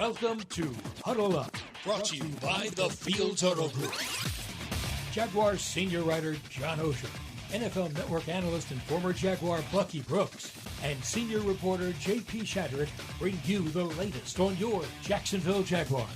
Welcome to Huddle Up, brought to you by the Fields Huddle Group. Jaguars senior writer John Oehser, NFL Network analyst and former Jaguar Bucky Brooks, and senior reporter J.P. Shadrick bring you the latest on your Jacksonville Jaguars.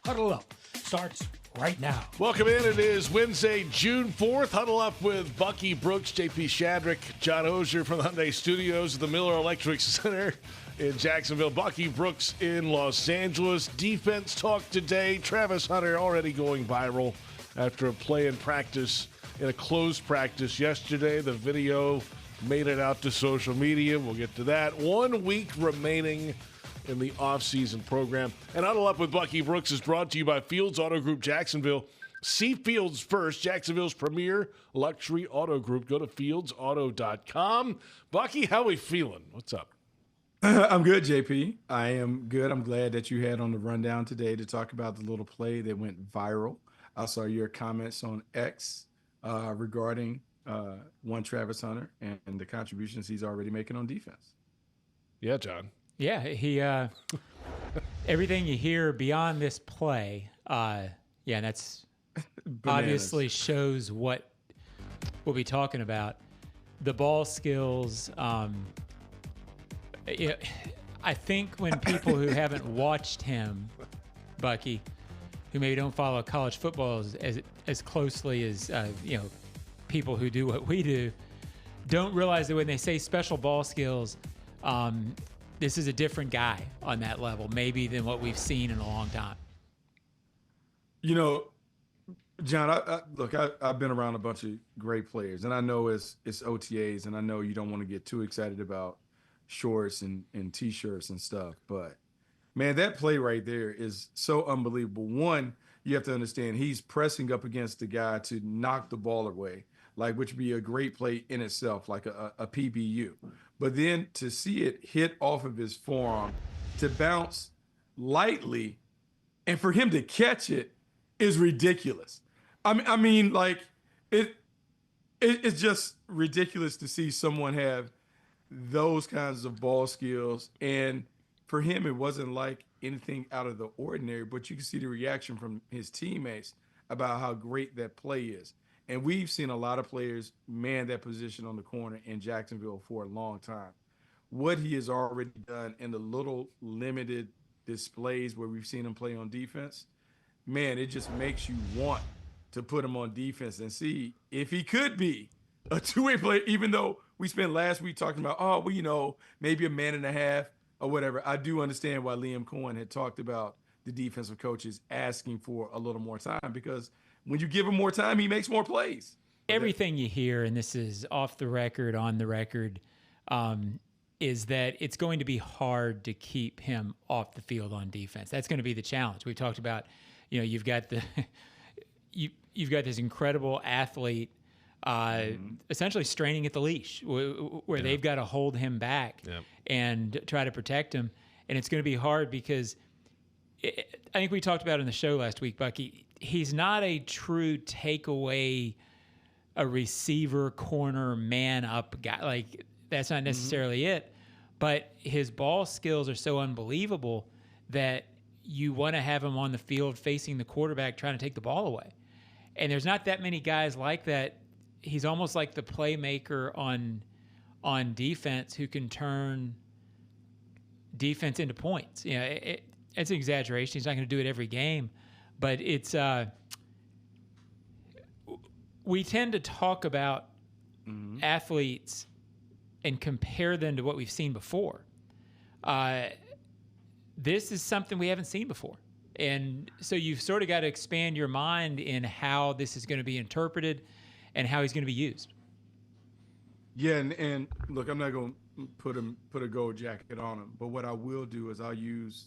Huddle Up starts right now. Welcome in. It is Wednesday, June 4th. Huddle Up with Bucky Brooks, J.P. Shadrick, John Oehser from the Hyundai Studios at the Miller Electric Center in Jacksonville. Bucky Brooks in Los Angeles. Defense talk today. Travis Hunter already going viral after a play in practice, in a closed practice yesterday. The video made it out to social media. We'll get to that. 1 week remaining in the offseason program. And Huddle Up with Bucky Brooks is brought to you by Fields Auto Group Jacksonville. See Fields first, Jacksonville's premier luxury auto group. Go to fieldsauto.com. Bucky, how we feeling? What's up? I'm good, JP. I am good. I'm glad that you had on the rundown today to talk about the little play that went viral. I saw your comments on X regarding one Travis Hunter and the contributions he's already making on defense. Yeah, John. Yeah, he everything you hear beyond this play, that's obviously shows what we'll be talking about. The ball skills. I think when people who haven't watched him, Bucky, who maybe don't follow college football as closely as people who do what we do, don't realize that when they say special ball skills, this is a different guy on that level, maybe than what we've seen in a long time. You know, John, I've been around a bunch of great players, and I know it's OTAs, and I know you don't want to get too excited about shorts and T-shirts and stuff, but man, that play right there is so unbelievable. One, you have to understand he's pressing up against the guy to knock the ball away, which would be a great play in itself, like a PBU. But then to see it hit off of his forearm, to bounce lightly, and for him to catch it is ridiculous. It's just ridiculous to see someone have those kinds of ball skills. And for him, it wasn't like anything out of the ordinary, but you can see the reaction from his teammates about how great that play is. And we've seen a lot of players man that position on the corner in Jacksonville for a long time. What he has already done in the little limited displays where we've seen him play on defense, man, it just makes you want to put him on defense and see if he could be a two-way player, even though we spent last week talking about, maybe a man and a half or whatever. I do understand why Liam Coen had talked about the defensive coaches asking for a little more time, because when you give him more time, he makes more plays. Everything you hear, and this is off the record, on the record, is that it's going to be hard to keep him off the field on defense. That's going to be the challenge. We talked about, you've got you've got this incredible athlete essentially straining at the leash, where they've got to hold him back and try to protect him. And it's going to be hard because I think we talked about it in the show last week, Bucky. He's not a true takeaway, a receiver, corner, man up guy. That's not necessarily it. But his ball skills are so unbelievable that you want to have him on the field facing the quarterback trying to take the ball away. And there's not that many guys like that. He's almost like the playmaker on defense who can turn defense into points. It's an exaggeration. He's not going to do it every game, but it's we tend to talk about athletes and compare them to what we've seen before. This is something we haven't seen before. And so you've sort of got to expand your mind in how this is going to be interpreted and how he's going to be used. Yeah, and look, I'm not going to put a gold jacket on him, but what I will do is I'll use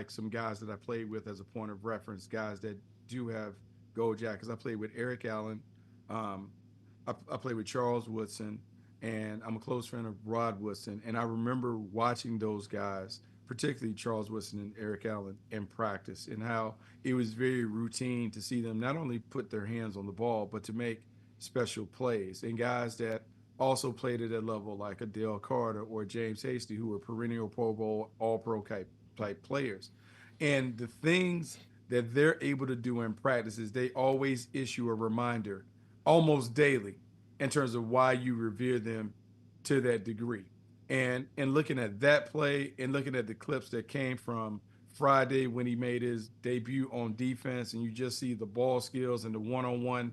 some guys that I played with as a point of reference, guys that do have gold jackets. I played with Eric Allen. I played with Charles Woodson, and I'm a close friend of Rod Woodson. And I remember watching those guys, particularly Charles Woodson and Eric Allen, in practice, and how it was very routine to see them not only put their hands on the ball, but to make special plays. And guys that also played at that level, like a Dale Carter or James Hasty, who were perennial Pro Bowl, All-Pro type type players. And the things that they're able to do in practice is they always issue a reminder almost daily in terms of why you revere them to that degree. And looking at that play and looking at the clips that came from Friday when he made his debut on defense, and you just see the ball skills and the one-on-one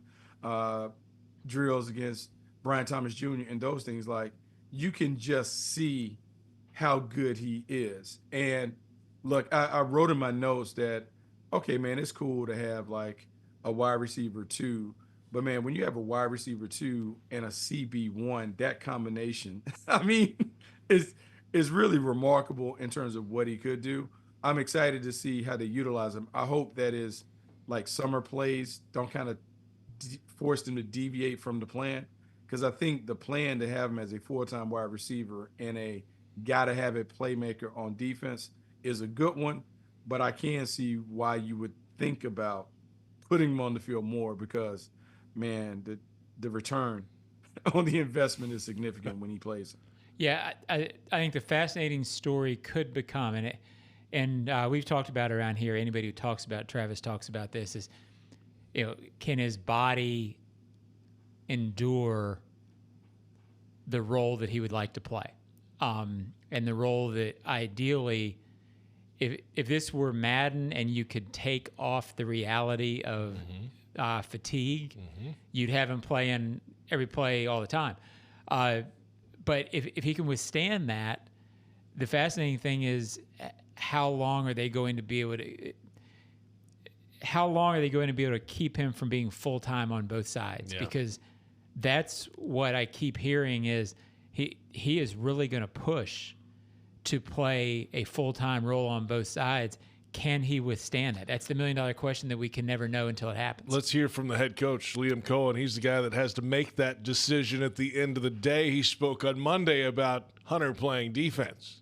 drills against Brian Thomas Jr. and those things, like, you can just see how good he is. And look, I wrote in my notes that, okay, man, it's cool to have like a wide receiver 2, but man, when you have a wide receiver 2 and a CB1, that combination, I mean, is really remarkable in terms of what he could do. I'm excited to see how they utilize him. I hope that is like summer plays don't kind of force them to deviate from the plan, because I think the plan to have him as a full-time wide receiver and a gotta-have-it playmaker on defense is a good one, but I can see why you would think about putting him on the field more, because, man, the return on the investment is significant when he plays. Yeah, I think the fascinating story could become, and we've talked about around here, anybody who talks about Travis talks about this, is, can his body endure the role that he would like to play, and the role that ideally, if this were Madden and you could take off the reality of fatigue, you'd have him playing every play all the time. But if he can withstand that, the fascinating thing is how long are they going to be able to keep him from being full-time on both sides? Yeah. Because that's what I keep hearing is he is really going to push to play a full-time role on both sides. Can he withstand that? That's the million-dollar question that we can never know until it happens. Let's hear from the head coach, Liam Cohen. He's the guy that has to make that decision at the end of the day. He spoke on Monday about Hunter playing defense.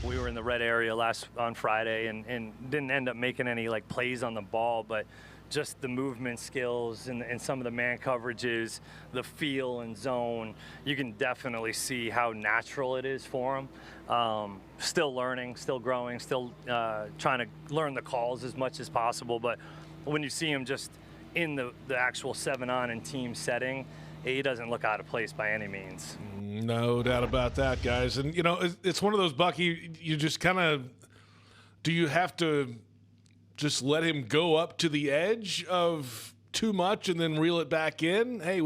We were in the red area on Friday and didn't end up making any like plays on the ball, but just the movement skills and some of the man coverages, the feel and zone, you can definitely see how natural it is for him. Still learning, still growing, still trying to learn the calls as much as possible. But when you see him just in the actual 7-on and team setting, he doesn't look out of place by any means. No doubt about that, guys. And, it's one of those, Bucky, you just kind of – do you have to just let him go up to the edge of too much and then reel it back in? Hey,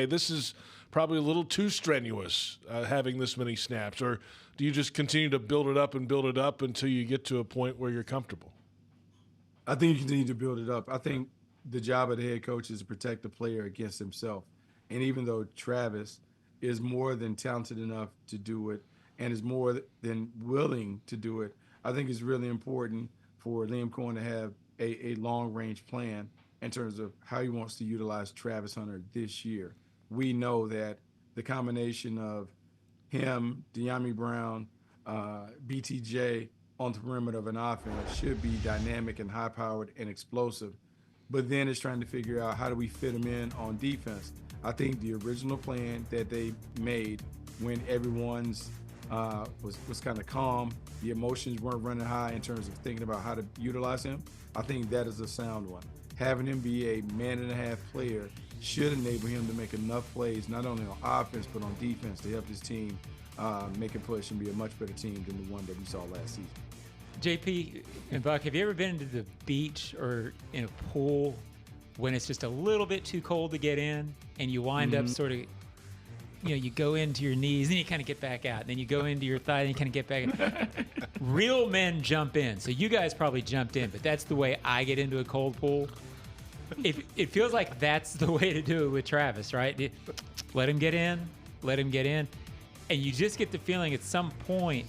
this is probably a little too strenuous having this many snaps. Or do you just continue to build it up until you get to a point where you're comfortable? I think you continue to build it up. I think the job of the head coach is to protect the player against himself. And even though Travis is more than talented enough to do it and is more than willing to do it, I think it's really important for Liam Coen to have a long-range plan in terms of how he wants to utilize Travis Hunter this year. We know that the combination of him, De'Ami Brown, BTJ on the perimeter of an offense should be dynamic and high-powered and explosive. But then it's trying to figure out how do we fit him in on defense. I think the original plan that they made when everyone's was kind of calm, the emotions weren't running high in terms of thinking about how to utilize him, I think that is a sound one. Having him be a man-and-a-half player should enable him to make enough plays, not only on offense but on defense, to help his team make a push and be a much better team than the one that we saw last season. JP and Buck, have you ever been to the beach or in a pool when it's just a little bit too cold to get in and you wind up sort of, you go into your knees and you kind of get back out. Then you go into your thigh and you kind of get back out. Real men jump in. So you guys probably jumped in, but that's the way I get into a cold pool. It feels like that's the way to do it with Travis, right? Let him get in. And you just get the feeling at some point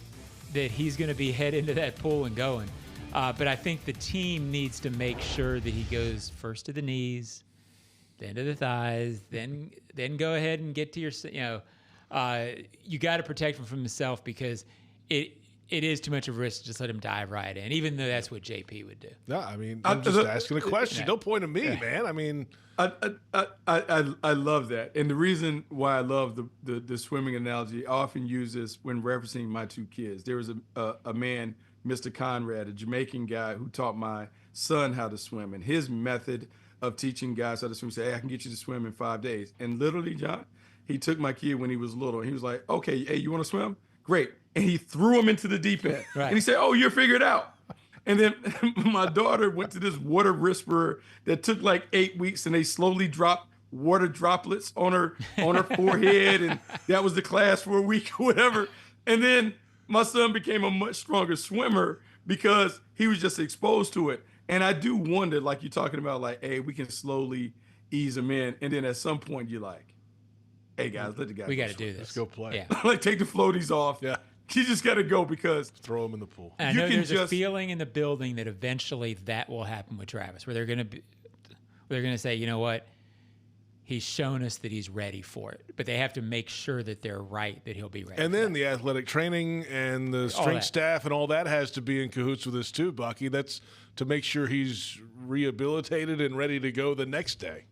that he's going to be head into that pool and going. But I think the team needs to make sure that he goes first to the knees, then to the thighs, then go ahead and get to your, you got to protect him from himself, because it is too much of a risk to just let him dive right in, even though that's what JP would do. No, I mean, I'm just asking a question. Don't point at me, man. I mean, I love that. And the reason why I love the swimming analogy, I often use this when referencing my two kids. There was a man Mr. Conrad, a Jamaican guy who taught my son how to swim. And his method of teaching guys how to swim, say, hey, I can get you to swim in 5 days. And literally, John, he took my kid when he was little. He was like, okay, hey, you want to swim? Great. And he threw him into the deep end. Right. And he said, oh, you're figured out. And then my daughter went to this water whisperer that took like 8 weeks, and they slowly dropped water droplets on her forehead. And that was the class for a week or whatever. And then my son became a much stronger swimmer because he was just exposed to it. And I do wonder, like you're talking about, like, hey, we can slowly ease him in. And then at some point you're like, hey, guys, let the guy We got to do this. Let's go play. Yeah. like, take the floaties off. Yeah. You just got to go because Throw him in the pool. And I You know can there's a just- feeling in the building that eventually that will happen with Travis, where they're going to say, you know what, he's shown us that he's ready for it, but they have to make sure that they're right, that he'll be ready. And then the athletic training and the strength that. staff and all that has to be in cahoots with this too, Bucky. That's to make sure he's rehabilitated and ready to go the next day.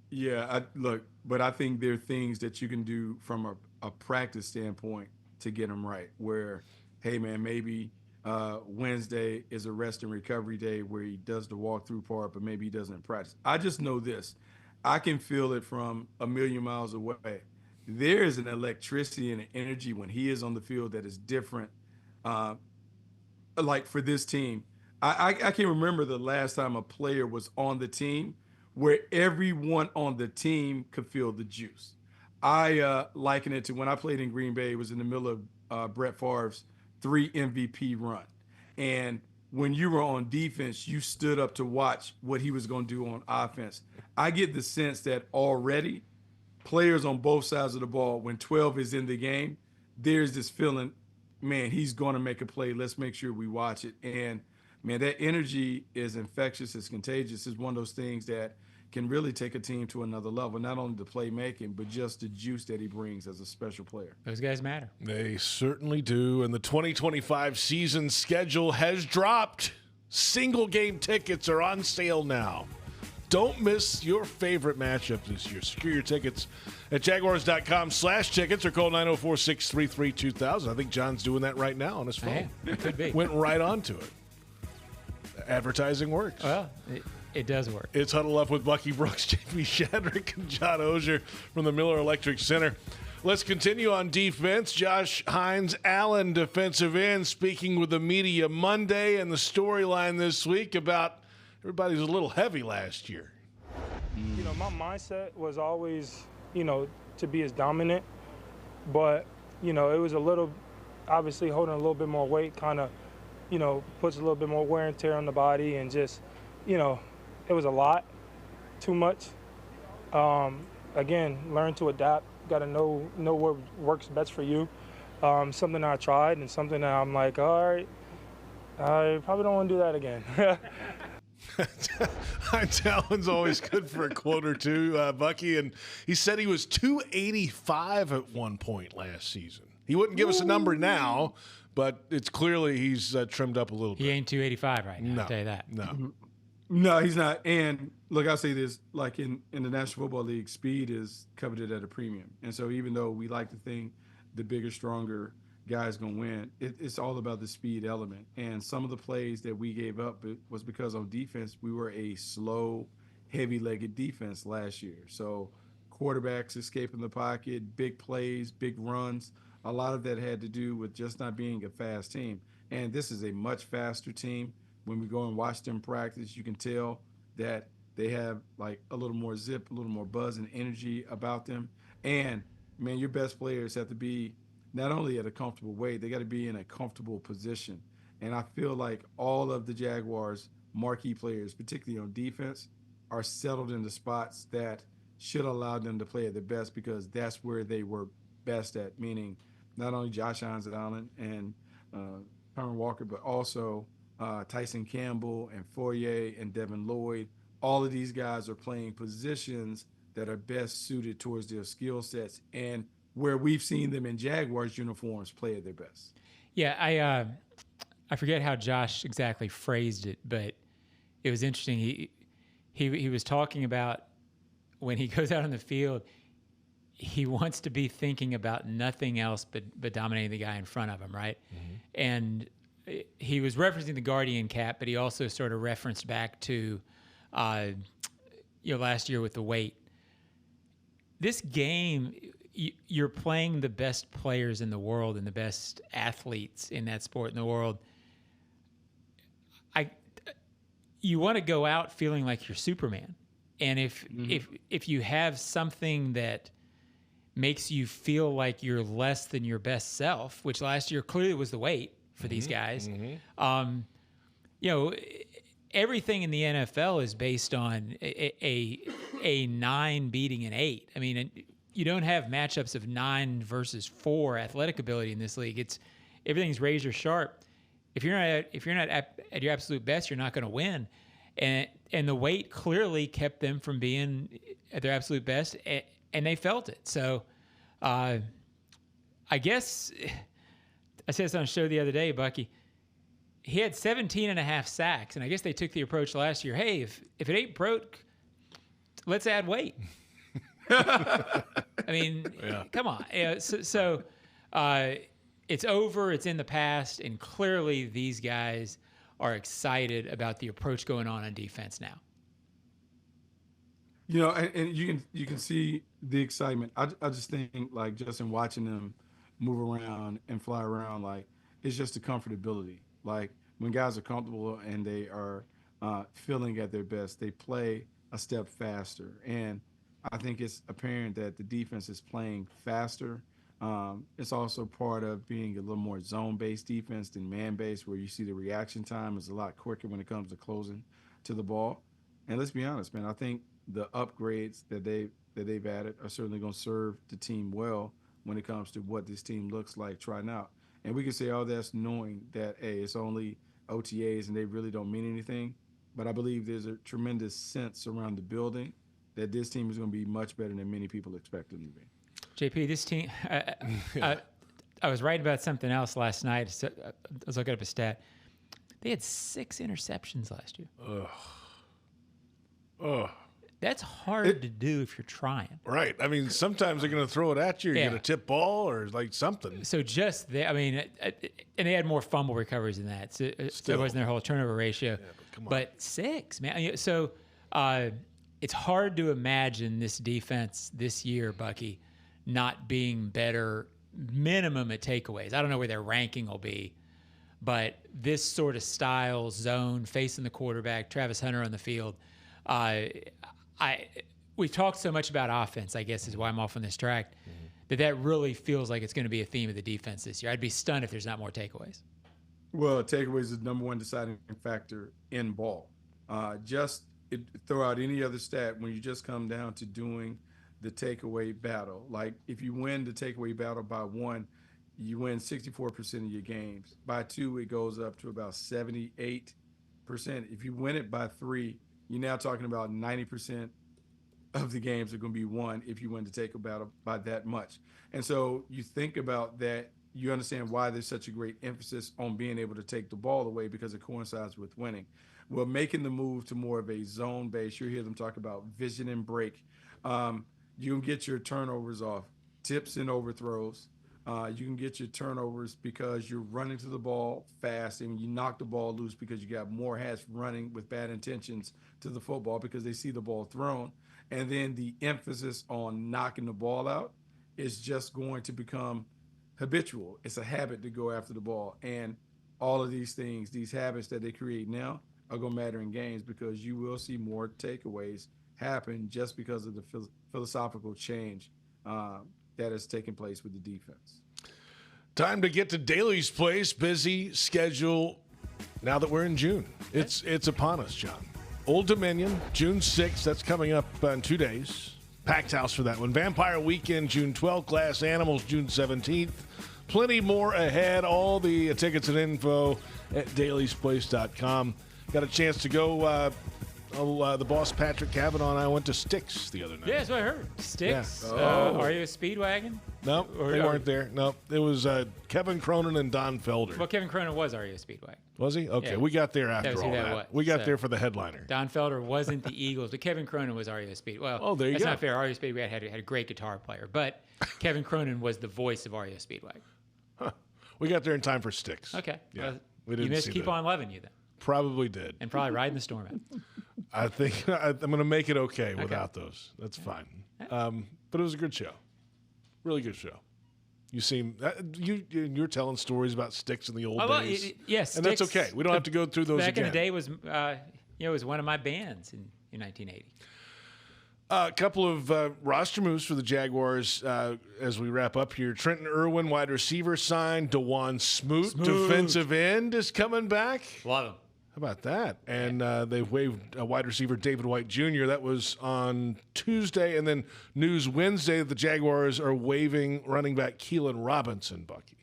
Yeah, but I think there are things that you can do from a practice standpoint to get him right. Where, hey man, maybe Wednesday is a rest and recovery day where he does the walkthrough part, but maybe he doesn't practice. I just know this: I can feel it from a million miles away. There is an electricity and an energy when he is on the field that is different. Like for this team, I can't remember the last time a player was on the team where everyone on the team could feel the juice. I liken it to when I played in Green Bay. It was in the middle of Brett Favre's 3 MVP run. And when you were on defense, you stood up to watch what he was going to do on offense. I get the sense that already players on both sides of the ball, when 12 is in the game, there's this feeling, man, he's going to make a play. Let's make sure we watch it. And, man, that energy is infectious. It's contagious. It's one of those things that can really take a team to another level, not only the playmaking, but just the juice that he brings as a special player. Those guys matter. They certainly do. And the 2025 season schedule has dropped. Single game tickets are on sale now. Don't miss your favorite matchup this year. Secure your tickets at jaguars.com/tickets or call 904-633-2000. I think John's doing that right now on his phone. Hey, it could be. Went right onto it. Advertising works. Well, it does work. It's Huddle Up with Bucky Brooks, JP Shadrick, and John Oehser from the Miller Electric Center. Let's continue on defense. Josh Hines-Allen, defensive end, speaking with the media Monday, and the storyline this week about everybody was a little heavy last year. You know, my mindset was always, to be as dominant, but, it was a little, obviously holding a little bit more weight kind of, puts a little bit more wear and tear on the body, and just, it was a lot, too much. Again, learn to adapt. Got to know what works best for you. Something I tried and something that I'm like, all right, I probably don't want to do that again. Hines-Allen's always good for a quote or two, Bucky, and he said he was 285 at one point last season. He wouldn't give us a number now, but it's clearly he's trimmed up a little bit. He ain't 285 right now, No, I'll tell you that. No. No, he's not. And look, I'll say this, like in the National Football League, speed is coveted at a premium. And so even though we like to think the bigger, stronger guy is going to win, it's all about the speed element. And some of the plays that we gave up was because on defense, we were a slow, heavy-legged defense last year. So quarterbacks escaping the pocket, big plays, big runs, a lot of that had to do with just not being a fast team. And this is a much faster team. When we go and watch them practice, you can tell that they have like a little more zip, a little more buzz and energy about them. And, man, your best players have to be not only at a comfortable weight, they got to be in a comfortable position. And I feel like all of the Jaguars' marquee players, particularly on defense, are settled in the spots that should allow them to play at their best because that's where they were best at, meaning not only Josh Hines-Allen and Herman Walker, but also Tyson Campbell and Fourier and Devin Lloyd. All of these guys are playing positions that are best suited towards their skill sets and where we've seen them in Jaguars uniforms play at their best. Yeah, I forget how Josh exactly phrased it, but it was interesting. He was talking about when he goes out on the field, he wants to be thinking about nothing else but dominating the guy in front of him, right? Mm-hmm. And he was referencing the Guardian cap, but he also sort of referenced back to, last year with the weight. This game, you're playing the best players in the world and the best athletes in that sport in the world. You want to go out feeling like you're Superman. And if you have something that makes you feel like you're less than your best self, which last year clearly was the weight for these guys, everything in the NFL is based on a 9 beating an 8. I mean, you don't have matchups of 9 versus 4 athletic ability in this league. Everything's razor sharp. If you're not at your absolute best, you're not going to win. And the weight clearly kept them from being at their absolute best, and they felt it. So I guess I said this on a show the other day, Bucky. He had 17.5 sacks, and I guess they took the approach last year, hey, if it ain't broke, let's add weight. I mean, come on. So it's over. It's in the past, and clearly these guys are excited about the approach going on defense now. And you can see the excitement. I just think, like, just in watching them move around and fly around, like, it's just the comfortability. Like, when guys are comfortable and they are feeling at their best, they play a step faster. And I think it's apparent that the defense is playing faster. It's also part of being a little more zone-based defense than man-based, where you see the reaction time is a lot quicker when it comes to closing to the ball. And let's be honest, man, I think the upgrades that they've added are certainly going to serve the team well when it comes to what this team looks like trying out. And we can say all that's knowing that, it's only OTAs and they really don't mean anything. But I believe there's a tremendous sense around the building that this team is going to be much better than many people expect them to be. JP, this team, I was writing about something else last night. So I was looking up a stat. They had 6 interceptions last year. That's hard to do if you're trying. Right. I mean, sometimes they're going to throw it at you. You get a tip ball or like something. So and they had more fumble recoveries than that. So it wasn't their whole turnover ratio. Yeah, but 6, man. So it's hard to imagine this defense this year, Bucky, not being better minimum at takeaways. I don't know where their ranking will be, but this sort of style, zone, facing the quarterback, Travis Hunter on the field, we've talked so much about offense, I guess is why I'm off on this track, that really feels like it's going to be a theme of the defense this year. I'd be stunned if there's not more takeaways. Well, takeaways is the number one deciding factor in ball. Throw out any other stat when you just come down to doing the takeaway battle. Like, if you win the takeaway battle by 1, you win 64% of your games. By 2, it goes up to about 78%. If you win it by 3, you're now talking about 90% of the games are going to be won if you win the takeaway battle by that much. And so you think about that, you understand why there's such a great emphasis on being able to take the ball away, because it coincides with winning. Well, making the move to more of a zone base, you'll hear them talk about vision and break. You can get your turnovers off, tips and overthrows. You can get your turnovers because you're running to the ball fast, and you knock the ball loose because you got more hats running with bad intentions to the football because they see the ball thrown. And then the emphasis on knocking the ball out is just going to become habitual. It's a habit to go after the ball. And all of these things, these habits that they create now, are going to matter in games, because you will see more takeaways happen just because of the philosophical change that has taken place with the defense. Time to get to Daly's Place. Busy schedule now that we're in June. It's upon us, John. Old Dominion, June 6th. That's coming up in 2 days. Packed house for that one. Vampire Weekend, June 12th. Glass Animals, June 17th. Plenty more ahead. All the tickets and info at dailysplace.com. Got a chance to go. The boss, Patrick Cavanaugh, and I went to Sticks the other night. Yeah, that's what I heard. Sticks. Yeah. Are you a Speedwagon? No, they weren't there. No, it was Kevin Cronin and Don Felder. Well, Kevin Cronin was REO Speedwagon. Was he? Okay, yeah. We got there after all that. We got there for the headliner. Don Felder wasn't the Eagles, but Kevin Cronin was REO Speedwagon. Well, there you that's go. Not fair. REO Speedwagon had a great guitar player, but Kevin Cronin was the voice of REO Speedwagon. We got there in time for Sticks. Okay. Yeah. We didn't You missed see Keep that. On Loving You then. Probably did. And probably Riding the Storm out. I think I'm going to make it okay without those. That's fine. But it was a good show. Really good show. You seem you're telling stories about Sticks in the old days. Yes, and that's okay. We don't have to go through those back again. in the day was it was one of my bands in 1980. A couple of roster moves for the Jaguars as we wrap up here. Trenton Irwin, wide receiver, signed. DeJuan Smoot, defensive end, is coming back. Love him. How about that? And they've waived wide receiver David White Jr. That was on Tuesday. And then news Wednesday that the Jaguars are waiving running back Keelan Robinson, Bucky.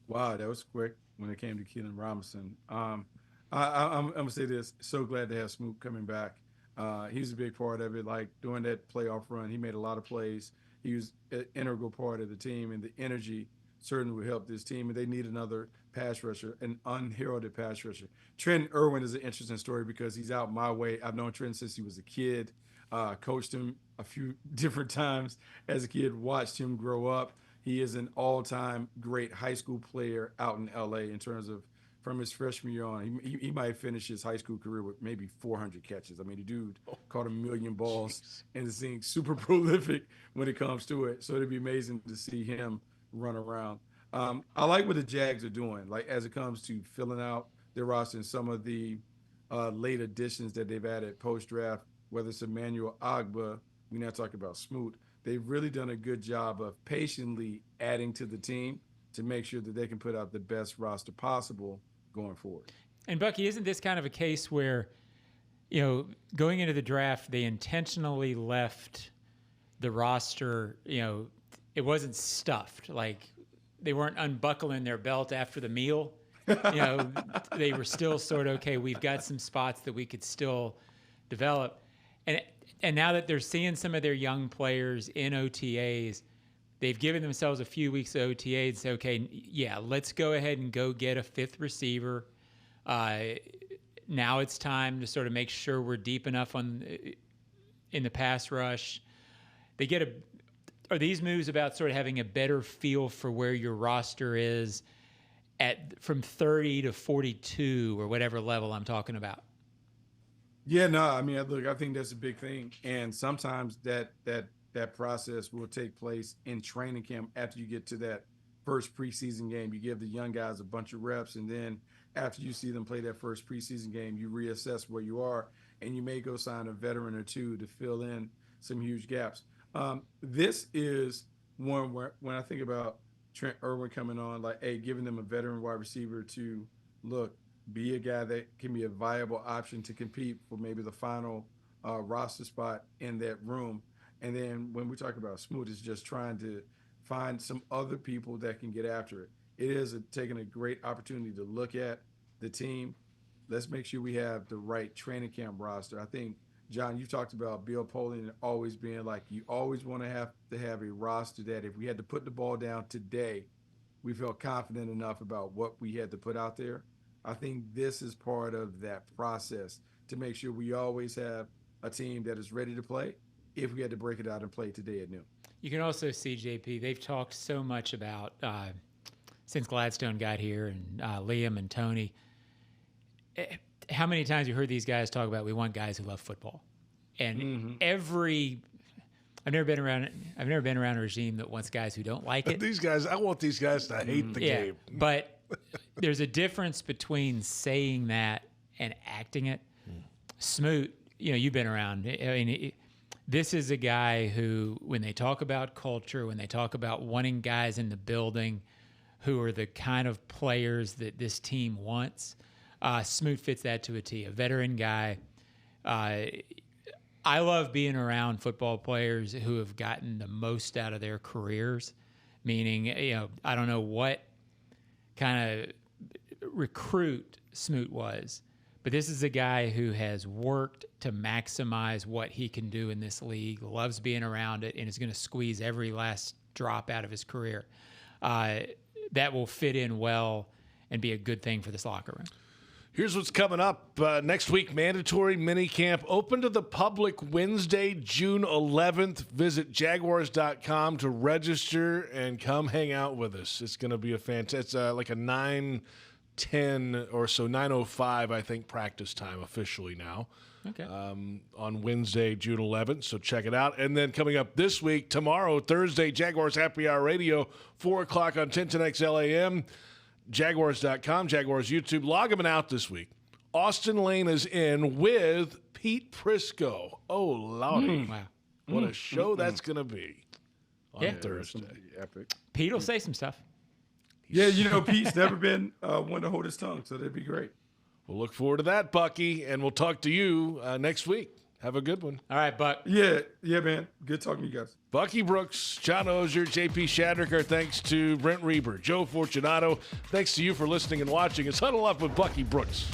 Wow, that was quick when it came to Keelan Robinson. I'm going to say this. So glad to have Smoot coming back. He's a big part of it. Like during that playoff run, he made a lot of plays. He was an integral part of the team, and the energy certainly would help this team. And they need another pass rusher, an unheralded pass rusher. Trent Irwin is an interesting story because he's out my way. I've known Trent since he was a kid. Coached him a few different times as a kid, watched him grow up. He is an all-time great high school player out in L.A. in terms of from his freshman year on. He might finish his high school career with maybe 400 catches. I mean, the dude caught 1 million balls and is being super prolific when it comes to it. So it'd be amazing to see him run around. I like what the Jags are doing, like as it comes to filling out their roster and some of the late additions that they've added post-draft, whether it's Emmanuel Ogbah, we're not talking about Smoot. They've really done a good job of patiently adding to the team to make sure that they can put out the best roster possible going forward. And Bucky, isn't this kind of a case where, going into the draft, they intentionally left the roster, it wasn't stuffed. Like they weren't unbuckling their belt after the meal. They were still sort of, okay, we've got some spots that we could still develop. And now that they're seeing some of their young players in OTAs, they've given themselves a few weeks of OTAs and say, okay, yeah, let's go ahead and go get a fifth receiver. Now it's time to sort of make sure we're deep enough in the pass rush. Are these moves about sort of having a better feel for where your roster is from 30 to 42 or whatever level I'm talking about? Yeah, no, I mean, look, I think that's a big thing. And sometimes that process will take place in training camp after you get to that first preseason game. You give the young guys a bunch of reps, and then after you see them play that first preseason game, you reassess where you are, and you may go sign a veteran or two to fill in some huge gaps. This is one where when I think about Trent Irwin coming on, like, hey, giving them a veteran wide receiver to be a guy that can be a viable option to compete for maybe the final roster spot in that room. And then when we talk about Smoot, it's just trying to find some other people that can get after it. It is taking a great opportunity to look at the team. Let's make sure we have the right training camp roster. I think, John, you talked about Bill Polian always being like, you always want to have a roster that if we had to put the ball down today, we felt confident enough about what we had to put out there. I think this is part of that process to make sure we always have a team that is ready to play if we had to break it out and play today at noon. You can also see, JP, they've talked so much about, since Gladstone got here and Liam and Tony, how many times you heard these guys talk about we want guys who love football. And I've never been around a regime that wants guys who don't like it. I want these guys to hate the game. But there's a difference between saying that and acting it. Smoot, you've been around. I mean, this is a guy who, when they talk about culture, when they talk about wanting guys in the building who are the kind of players that this team wants, Smoot fits that to a T. A veteran guy. I love being around football players who have gotten the most out of their careers, meaning, I don't know what kind of recruit Smoot was, but this is a guy who has worked to maximize what he can do in this league, loves being around it, and is going to squeeze every last drop out of his career. That will fit in well and be a good thing for this locker room. Here's what's coming up. Next week, mandatory minicamp open to the public Wednesday, June 11th. Visit Jaguars.com to register and come hang out with us. It's going to be a fantastic, like a 9 9:10 or so, 9:05, I think, practice time officially now. Okay. On Wednesday, June 11th. So check it out. And then coming up this week, tomorrow, Thursday, Jaguars Happy Hour Radio, 4 o'clock on 1010X LAM, Jaguars.com, Jaguars YouTube. Log them out this week. Austin Lane is in with Pete Prisco. Oh, Lordy. Wow. What a show that's going to be on Thursday. Epic. Pete will say some stuff. Yeah, Pete's never been one to hold his tongue, so that'd be great. We'll look forward to that, Bucky, and we'll talk to you next week. Have a good one. All right, Buck. Yeah, man. Good talking to you guys. Bucky Brooks, John Oehser, JP Shadrick. Our thanks to Brent Reber, Joe Fortunato. Thanks to you for listening and watching. It's Huddle Up with Bucky Brooks.